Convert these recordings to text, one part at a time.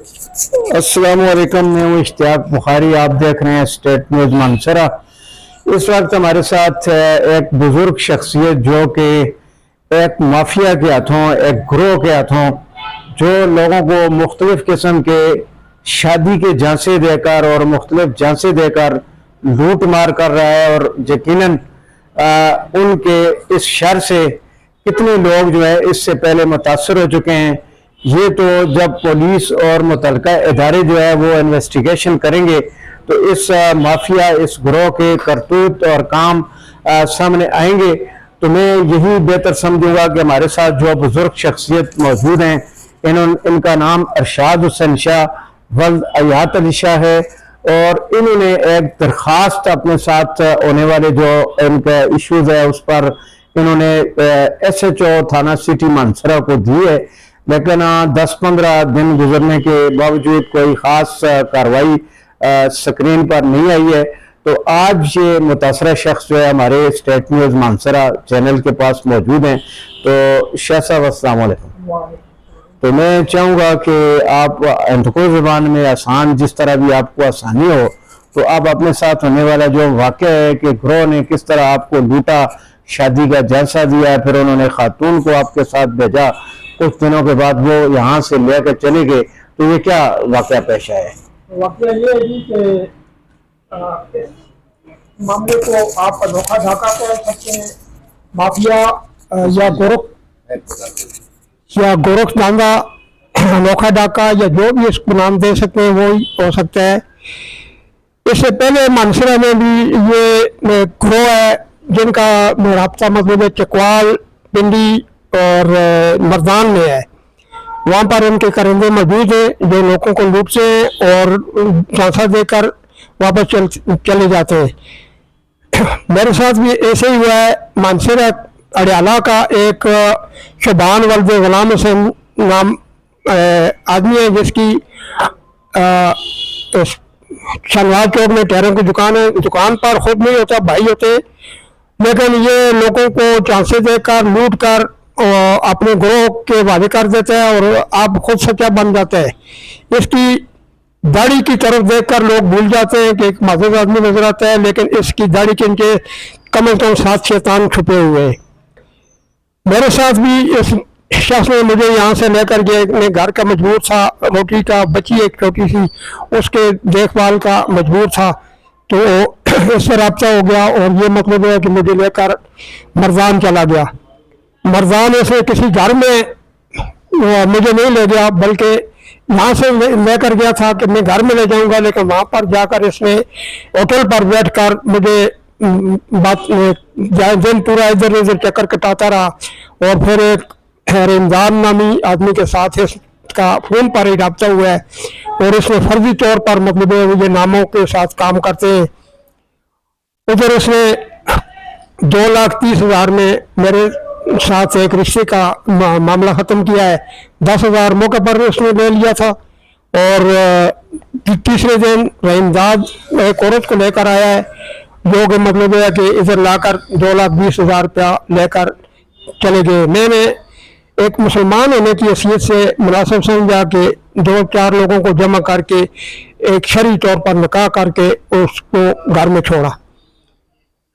अस्सलाम वालेकुम, मैं हूँ इश्तियाक बुखारी। आप देख रहे हैं स्टेट न्यूज़ मानसरा। इस वक्त हमारे साथ एक बुजुर्ग शख्सियत जो कि एक माफिया के हाथों, एक ग्रोह के हाथों, जो लोगों को मुख्तलिफ किस्म के शादी के झांसे देकर और मुख्तलिफ झांसे देकर लूट मार कर रहा है। और यकीनन उनके इस शर से कितने लोग जो है इससे पहले मुतासर हो चुके हैं। ये तो जब पुलिस और मुतलका इदारे जो है वो इन्वेस्टिगेशन करेंगे तो इस माफिया, इस ग्रोह के करतूत और काम सामने आएंगे। तो मैं यही बेहतर समझूंगा कि हमारे साथ जो बुजुर्ग शख्सियत मौजूद हैं, इनका नाम अरशाद हुसैन शाह वल्द अयात अली शाह है। और इन्होंने एक दरख्वास्त अपने साथ होने वाले जो इनका इश्यूज है उस पर इन्होंने SHO थाना सिटी मानसरा को दी है, लेकिन 10-15 दिन गुजरने के बावजूद कोई ख़ास कार्रवाई स्क्रीन पर नहीं आई है। तो आज ये मुतासरा शख्स जो है हमारे स्टेट न्यूज़ मानसरा चैनल के पास मौजूद हैं। तो शाह साहब अस्सलाम वालेकुम। तो मैं चाहूँगा कि आप अंतको ज़बान में आसान, जिस तरह भी आपको आसानी हो, तो आप अपने साथ होने वाला जो वाक़या है कि ग्रोह ने किस तरह आपको लूटा, शादी का झांसा दिया, फिर उन्होंने खातून को आपके साथ भेजा, कुछ दिनों के बाद वो यहाँ से लेकर चले गए, तो ये क्या वाक़या पेश आया है? वाक़या ये है जी कि इस मामले को आप अनोखा ढाका कह सकते हैं, माफिया या गोरख धांधा, अनोखा डाका या जो भी इसको नाम दे सकते हैं वो ही हो सकता है। इससे पहले मानसरा में भी ये ग्रोह है जिनका राब्ता मतलब चकवाल, पिंडी और मर्दान में है। वहाँ पर उनके करिंदे मौजूद हैं जो लोगों को लूटते हैं और झांसा देकर वापस चले जाते हैं। मेरे साथ भी ऐसे ही हुआ है। मानसरा अड़ियाला का एक शबान वल्द गुलाम हुसैन नाम आदमी है जिसकी शनवाज चौक में टहरों की दुकान है। दुकान पर खुद नहीं होता, भाई होते, लेकिन ये लोगों को चांसे देकर लूट कर अपने ग्रोह के वादे कर देता है और आप खुद सच्चा बन जाता है। इसकी दाढ़ी की तरफ देखकर लोग भूल जाते हैं कि एक मासूम आदमी नजर आता है, लेकिन इसकी दाढ़ी के इनके कम से कम 7 शैतान छुपे हुए हैं। मेरे साथ भी इस शख्स ने मुझे यहाँ से लेकर गया, अपने घर का मजबूर था, रोटी का बच्ची एक छोटी सी उसके देखभाल का मजबूर था, तो इससे रब्ता हो गया और ये मतलब है कि मुझे लेकर मरजान चला गया। मरजान ऐसे किसी घर में मुझे नहीं ले गया, बल्कि यहाँ से लेकर गया था कि मैं घर में ले जाऊंगा, लेकिन वहाँ पर जाकर इसने होटल पर बैठकर मुझे बात दिन पूरा इधर उधर चक्कर कटाता रहा। और फिर एक रमजान नामी आदमी के साथ इसका फोन पर ही रब्ता हुआ है और इसने फर्जी तौर पर मतलब ये नामों के साथ काम करते हैं। उधर उसने 2,30,000 में मेरे साथ एक रिश्ते का मामला ख़त्म किया है। 10,000 मौके पर उसने ले लिया था और तीसरे दिन रहीमजाद एक औरत को लेकर आया है जो कि मतलब है कि इधर लाकर 2,20,000 रुपया लेकर चले गए। मैंने एक मुसलमान होने की हैसियत से मुनासिब समझा कि 2-4 लोगों को जमा करके एक शरई तौर पर निकाह करके उसको घर में छोड़ा,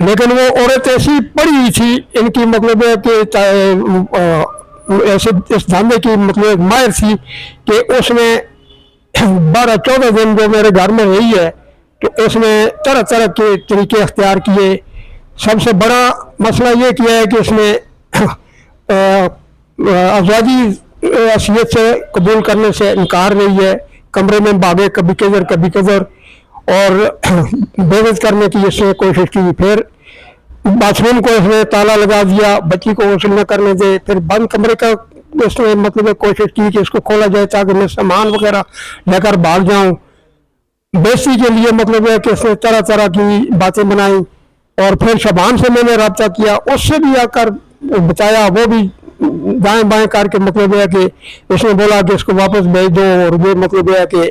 लेकिन वो औरत ऐसी पड़ी हुई थी, इनकी मतलब है कि ऐसे इस धंधे की मतलब माहिर थी कि उसने 12-14 दिन जो मेरे घर में रही है तो उसने तरह तरह के तरीके अख्तियार किए। सबसे बड़ा मसला ये किया है कि उसने आज़ादी हैसियत से कबूल करने से इनकार रही है। कमरे में भागे कभी किधर और बेइज्जत करने की इसने कोशिश की। फिर बाथरूम को इसने ताला लगा दिया, बच्ची को गस्ल न करने दे। फिर बंद कमरे का इसने मतलब कोशिश की कि इसको खोला जाए ताकि मैं सामान वगैरह लेकर भाग जाऊं। बेइज्जती के लिए मतलब है कि इसने तरह तरह की बातें बनाई। और फिर शबान से मैंने रब्ता किया, उससे भी आकर बताया, वो भी दाएं बाएं करके मतलब है कि इसने बोला कि इसको वापस भेज दो और ये मतलब है कि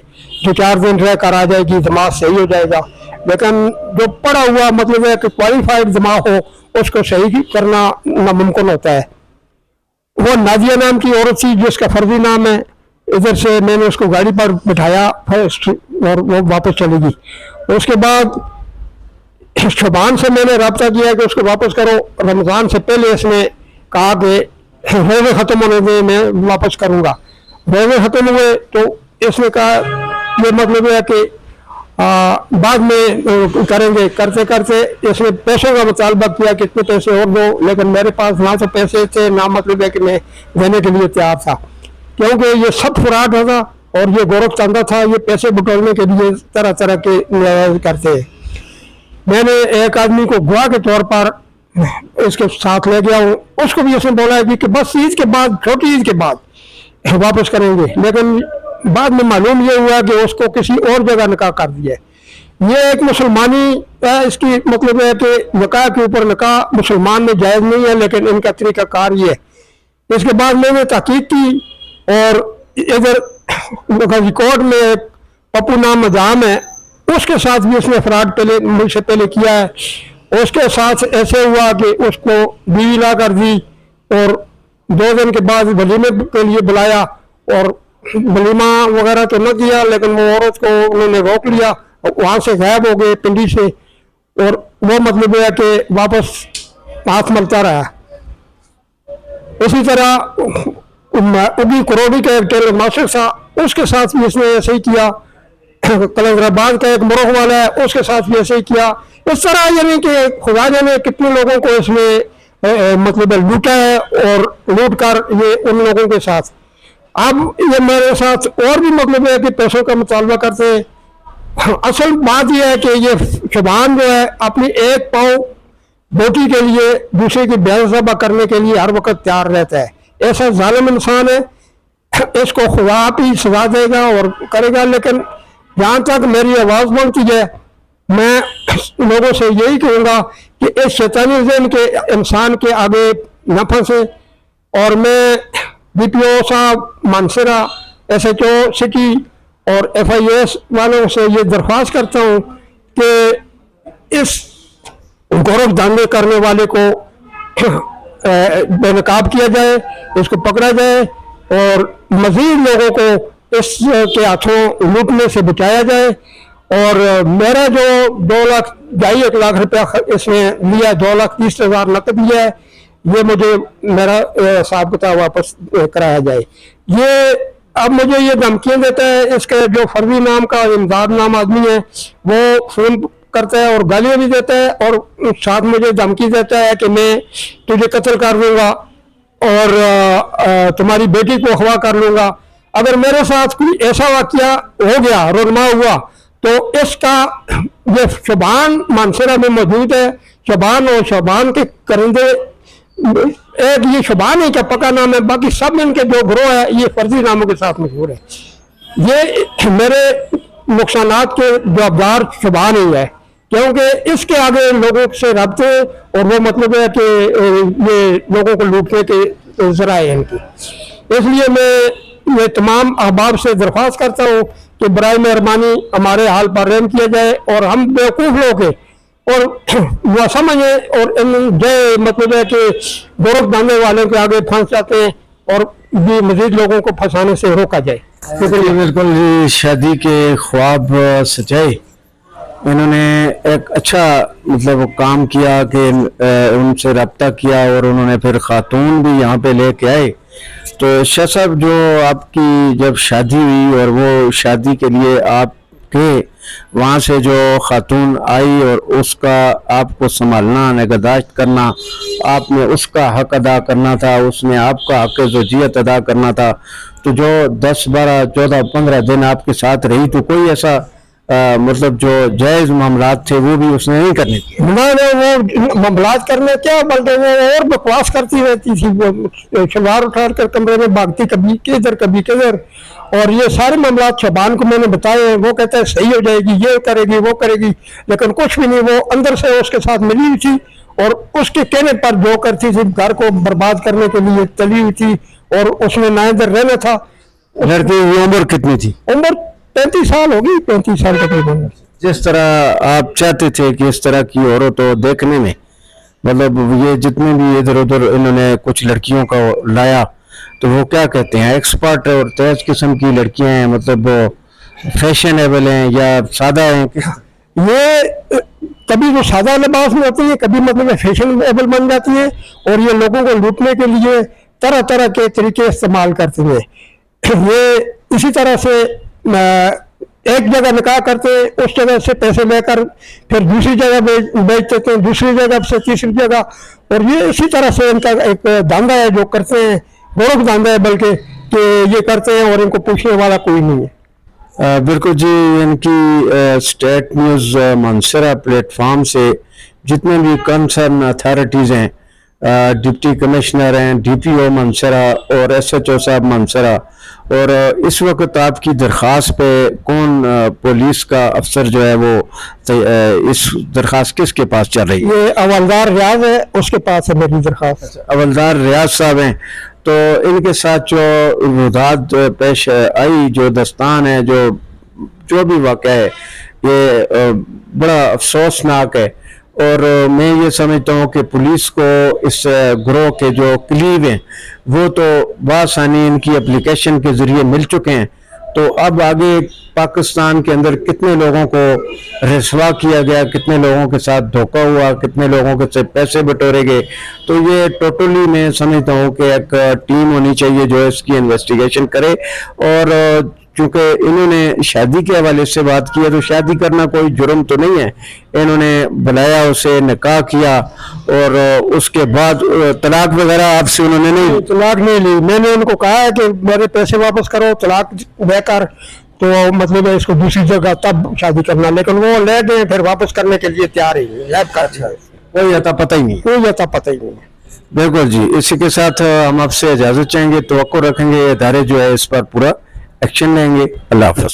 2-4 दिन रह कर आ जाएगी, दिमाग सही हो जाएगा। लेकिन जो पढ़ा हुआ मतलब है कि क्वालिफाइड दिमाग हो उसको सही करना नामुमकिन होता है। वो नादिया नाम की औरत थी जिसका फर्जी नाम है इधर से मैंने उसको गाड़ी पर बिठाया फर्स्ट और वो वापस चली गई। उसके बाद शबान से मैंने रब्ता किया कि उसको वापस करो। रमज़ान से पहले इसने कहा कि रोज़े ख़त्म होने दे, मैं वापस करूँगा। रोज़े ख़त्म हुए तो इसने कहा ये मतलब है कि बाद में करेंगे। करते करते इसने पैसों का मुतालबा किया, कितने पैसे और दो, लेकिन मेरे पास ना तो पैसे थे ना मतलब है कि मैं देने के लिए तैयार था, क्योंकि ये सब फ्रॉड होगा और ये गोरखचंदा था। ये पैसे बटोरने के लिए तरह तरह के न्याय करते हैं। मैंने एक आदमी को गवाह के तौर पर इसके साथ ले गया हूँ। उसको भी इसने बोला है कि बस ईद के बाद, छोटी ईद के बाद वापस करेंगे, लेकिन बाद में मालूम ये हुआ कि उसको किसी और जगह निकाह कर दिया। ये एक मुसलमानी है, इसकी मतलब है कि निकाह के ऊपर निकाह मुसलमान में जायज़ नहीं है, लेकिन इनका तरीका कार ये है। इसके बाद मैंने तहकीक की और इधर कोर्ट में एक पप्पू नाम मजाम है, उसके साथ भी उसने फ्रॉड पहले मुझसे पहले किया है। उसके साथ ऐसे हुआ कि उसको बीवी ला कर दी और 2 दिन के बाद वलीमे के लिए बुलाया और वलीमा वगैरह तो न किया, लेकिन वो औरत को उन्होंने रोक लिया और वहाँ से गायब हो गए पिंडी से, और वो मतलब है कि वापस हाथ मलता रहा। इसी तरह उगी करोड़ी का एक टेलर मास्टर था, उसके साथ भी इसने ऐसे ही किया। कलंदराबाद का एक मुरख वाला है, उसके साथ भी ऐसे ही किया। इस तरह यानी कि खुदा जाने कितने लोगों को इसने मतलब लूटा है और लूट कर ये उन लोगों के साथ। अब ये मेरे साथ और भी मतलब है कि पैसों का मुतालबा करते हैं। असल बात यह है कि ये शबान जो है अपनी एक पाँव बोटी के लिए दूसरे की बेइज्जती करने के लिए हर वक्त तैयार रहता है। ऐसा जालिम इंसान है, इसको खुदा आप ही सजा देगा और करेगा। लेकिन जहाँ तक मेरी आवाज़ बनती है, मैं लोगों से यही कहूँगा कि इस शैतानी ज़हन के इंसान के आगे न फंसे। और मैं DPO साहब मानसरा, SHO सिटी और FIS वालों से ये दरख्वास्त करता हूँ कि इस गोरख धंधे करने वाले को बेनकाब किया जाए, इसको पकड़ा जाए और मज़ीद लोगों को इसके हाथों लूटने से बचाया जाए। और मेरा जो 2,00,000 1 लाख रुपया इसने लिया, 2,30,000 नकद लिया है, ये मुझे मेरा हिसाब किताब वापस कराया जाए। ये अब मुझे ये धमकियाँ देता है। इसके जो फर्जी नाम का इमदाद नाम आदमी है वो फ़ोन करता है और गालियाँ भी देता है और साथ मुझे धमकी देता है कि मैं तुझे कत्ल कर दूँगा और तुम्हारी बेटी को अगवा कर लूँगा। अगर मेरे साथ कोई ऐसा वाक़या हो गया, रोनमा हुआ, तो इसका ये शबान मानसरा में मौजूद है। शबान और शबान के करंदे, एक ये शबान है क्या पक्का नाम है, बाकी सब इनके जो ग्रोह है ये फर्जी नामों के साथ मशहूर है। ये मेरे नुकसानात के जवाबदार शबान ही है, क्योंकि इसके आगे लोगों से रब्ते और वो मतलब है कि ये लोगों को लूटने के ज़राए हैं इनकी। इसलिए मैं ये तमाम अहबाब से दरख्वास्त करता हूँ कि बराए मेहरबानी हमारे हाल पर रहम किया जाए और हम बेवकूफ़ लोग हैं और वह समझे और जो मतलब है कि गोरख धंधे वालों के आगे फंस जाते हैं और भी मजीद लोगों को फंसाने से रोका जाए। बिल्कुल जी, शादी के ख्वाब सजाए। इन्होंने एक अच्छा मतलब काम किया कि उनसे रब्ता किया और उन्होंने फिर खातून भी यहाँ पे लेके आए। तो शाह साहब, जो आपकी जब शादी हुई और वो शादी के लिए आपके वहाँ से जो खातून आई और उसका आपको संभालना, निगहदाश्त करना, आपने उसका हक अदा करना था, उसने आपका हक ज़ौजियत अदा करना था, तो जो 10, 12, 14, 15 दिन आपके साथ रही, तो कोई ऐसा मतलब जो जायज़ मामलात थे वो भी उसने नहीं करने थे? वो मामलात करने क्या, बल्कि वो और बकवास करती रहती थी। वो शलवार उठा कर कमरे में भागती, कभी किधर कभी किधर। और ये सारे मामलात शबान को मैंने बताए, वो कहता है सही हो जाएगी, ये करेगी वो करेगी, लेकिन कुछ भी नहीं। वो अंदर से उसके साथ मिली हुई थी और उसके कहने पर जो करती थी, घर को बर्बाद करने के लिए चली हुई थी और उसमें ना इधर रहना था। लड़की की उम्र कितनी थी? उम्र 35 साल होगी, 35 साल तकरीबन। जिस तरह आप चाहते थे कि इस तरह की औरत तो देखने में, मतलब ये जितने भी इधर उधर इन्होंने कुछ लड़कियों को लाया تو وہ کیا کہتے ہیں ایکسپرٹ اور تیز قسم کی لڑکیاں ہیں, مطلب فیشنیبل ہیں یا سادہ ہیں؟ یہ کبھی جو سادہ لباس میں ہوتی ہیں, کبھی مطلب فیشنیبل بن جاتی ہیں, اور یہ لوگوں کو لوٹنے کے لیے طرح طرح کے طریقے استعمال کرتی ہیں. یہ اسی طرح سے ایک جگہ نکاح کرتے ہیں, اس جگہ سے پیسے لے کر پھر دوسری جگہ بیچ دیتے ہیں, دوسری جگہ سے تیسری جگہ, اور یہ اسی طرح سے ان کا ایک دھندا ہے جو کرتے ہیں, گورکھ دھندا ہے بلکہ, کہ یہ کرتے ہیں اور ان کو پوچھنے والا کوئی نہیں ہے. بالکل جی, ان کی اسٹیٹ نیوز منصرہ پلیٹ فارم سے جتنے بھی کنسرن اتھارٹیز ہیں, ڈپٹی کمشنر ہیں, ڈی پی او منصرہ اور ایس ایچ او صاحب منصرہ, اور اس وقت آپ کی درخواست پہ کون پولیس کا افسر جو ہے وہ اس درخواست کس کے پاس چل رہی ہے؟ یہ اولدار ریاض ہے, اس کے پاس ہے میری درخواست. اولدار ریاض صاحب ہیں. تو ان کے ساتھ جو وضاحت پیش آئی, جو دستان ہے, جو بھی واقعہ ہے, یہ بڑا افسوسناک ہے, اور میں یہ سمجھتا ہوں کہ پولیس کو اس گروہ کے جو کلیو ہیں وہ تو بآسانی ان کی اپلیکیشن کے ذریعے مل چکے ہیں. تو اب آگے پاکستان کے اندر کتنے لوگوں کو رسوا کیا گیا, کتنے لوگوں کے ساتھ دھوکہ ہوا, کتنے لوگوں کے سے پیسے بٹورے گئے, تو یہ ٹوٹلی میں سمجھتا ہوں کہ ایک ٹیم ہونی چاہیے جو اس کی انویسٹیگیشن کرے. اور چونکہ انہوں نے شادی کے حوالے سے بات کی ہے, تو شادی کرنا کوئی جرم تو نہیں ہے. انہوں نے بلایا, اسے نکاح کیا, اور اس کے بعد طلاق وغیرہ آپ سے انہوں نے نہیں؟ طلاق نہیں لی. میں نے ان کو کہا ہے کہ میرے پیسے واپس کرو, طلاق دے کر تو مطلب ہے اس کو دوسری جگہ تب شادی کرنا, لیکن وہ لے گئے, پھر واپس کرنے کے لیے تیار ہی نہیں, کوئی عطا پتہ ہی نہیں, کوئی عطا پتہ ہی نہیں. بالکل جی. اسی کے ساتھ ہم آپ سے اجازت چاہیں گے, توقع رکھیں گے ادارے جو ہے اس پر پورا ایکشن لیں گے. اللہ حافظ.